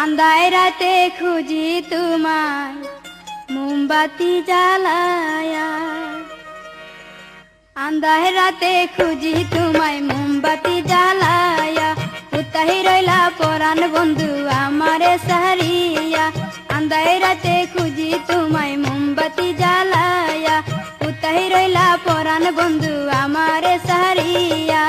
আন্ধায় রাতে খুঁজি তোমায় মোমবাতি জ্বালায়া, আন্ধায় রাতে খুঁজি তোমায় মোমবাতি জ্বালায়া, কোথায় রইলা পরাণ বন্ধু আমারে সারিয়া। আন্ধায় রাতে খুঁজি তোমায় মোমবাতি জ্বালায়া, কোথায় রইলা পরাণ বন্ধু আমারে সারিয়া।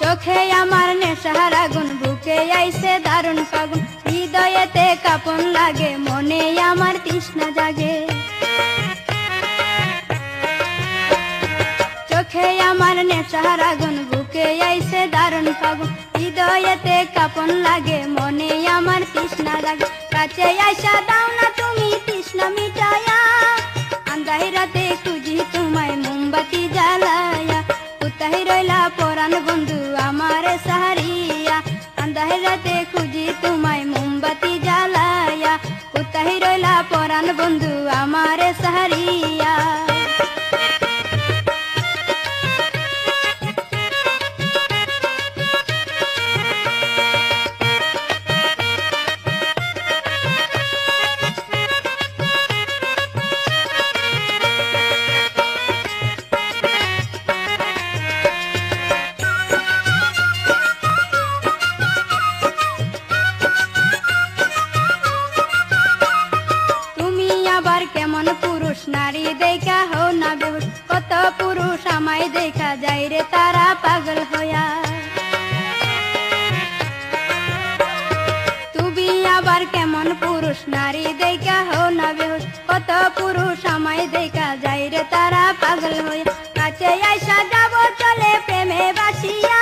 চোখে আমার নেশার আগুন, বুকে আইছে দারুণ ফাগুন, হৃদয়েতে কাঁপন লাগে, মনে আমার তৃষ্ণা জাগে। চোখে আমার নেশার আগুন, বুকে আইছে দারুণ ফাগুন, হৃদয়েতে কাঁপন লাগে, মনে আমার তৃষ্ণা জাগে। কাছে আইসা দাও না তুমি তৃষ্ণা মিটায়া, আন্ধায় রাতে খুঁজি তোমায় মোমবাতি জ্বালায়া, কোথায় রইলা পরাণ বন্ধু আমারে সারিয়া। আন্ধায় রাতে খুঁজি তোমায় মোমবাতি জ্বালায়া, কোথায় রইলা পরাণ বন্ধু আমারে সারিয়া। কেমন পুরুষ নারী দেখা হও না বেহুশ, কত পুরুষ আমায় দেখা যায় রে তারা পাগল হইয়া। তুমি আবার কেমন পুরুষ নারী দেখা হও না বেহুশ, কত পুরুষ আমায় দেখা যায় রে তারা পাগল হইয়া। কাছে আইসা যাব চলে প্রেমে বাসিয়া,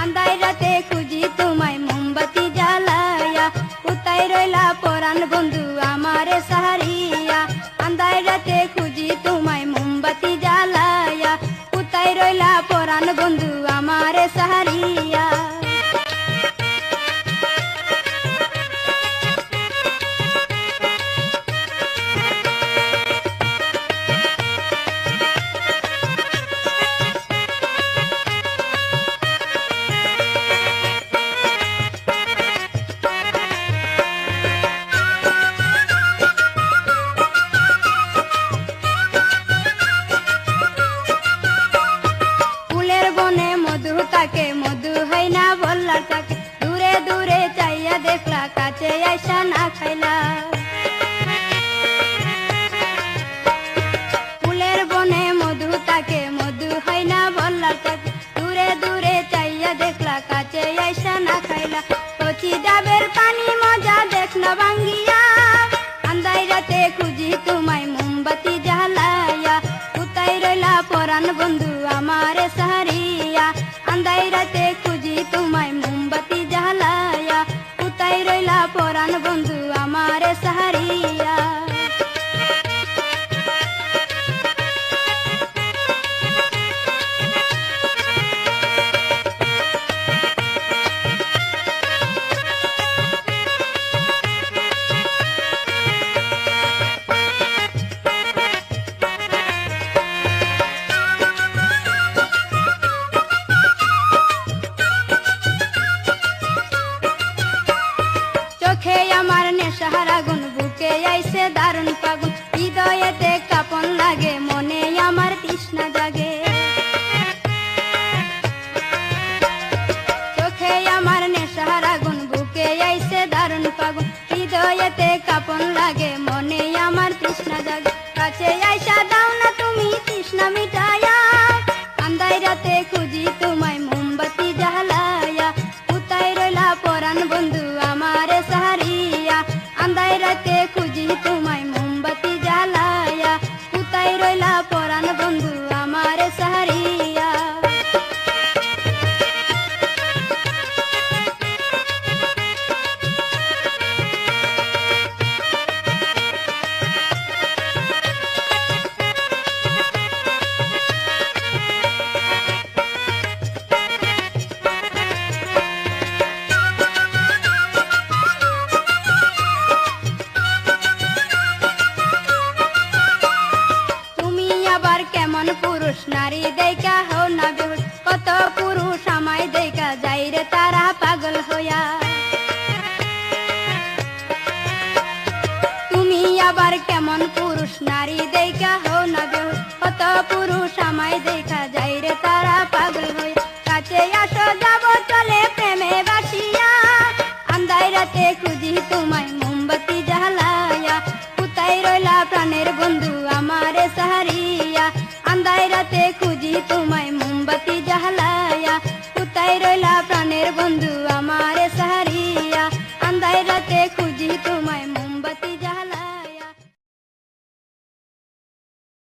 আন্ধায় রাতে খুঁজি তোমায় মোমবাতি জ্বালায়া, কোথায় রইলা পরাণ বন্ধু আমারে সারিয়া। আন্ধায় রাতে খুঁজি তোমায় মোমবাতি জ্বালায়া, কোথায় রইলা পরাণ বন্ধু আমারে সারিয়া। তাকে মধু হয় না বললার তাকে, দূরে দূরে চাইয়া দেখলা, কাছে আইসা না খাইলা। ফুলের বনে মধু তাকে মধু হয় না বললার তাকে, দূরে দূরে চাইয়া দেখলা, কাছে আইসা না খাইলা। কচি ডাবের পানি মজা দেখ না ভাঙ্গিয়া, আন্ধায় রাতে খুঁজি তোমায় মোমবাতি জ্বালায়া, কোথায় রইলা পরাণ বন্ধু আমারে সারিয়া। আন্ধায় রাতে খুঁজি তোমায় মোমবাতি জ্বালায়া, কোথায় রইলা পরাণ বন্ধু আমারে সারিয়া। চোখে আমার নেশার আগুন, বুকে আইছে দারুণ ফাগুন, হৃদয়েতে কাঁপন লাগে, মনে আমার তৃষ্ণা জাগে। চোখে আমার নেশার আগুন, বুকে আইছে দারুণ ফাগুন, হৃদয়েতে কাঁপন লাগে, মনে আমার তৃষ্ণা জাগে। কাছে আইসা দাও না তুমি তৃষ্ণা মিটায়া, আন্ধায় রাতে খুঁজি তোমায় মোমবাতি জ্বালায়া, কোথায় রইলা পরাণ বন্ধু আমারে সারিয়া। আন্ধায় রাতে খুঁজি তোমায় মোমবাতি জ্বালায়া, কোথায় রইলা পরাণ বন্ধু আমারে সারিয়া। আবার কেমন পুরুষ নারী দেখা হও না বেহুশ কত পুরুষ আমায় দেখা যাই রে তারা পাগল হই কাছে আসো যাব চলে প্রেমে বাসিয়া আন্ধাই রাতে খুঁজি তোমায় মোমবাতি জ্বালায়া কোথায় রইলা প্রাণের বন্ধু আমারে সাহারিয়া আন্ধাই রাতে খুঁজি তোমায় মোমবাতি জ্বালা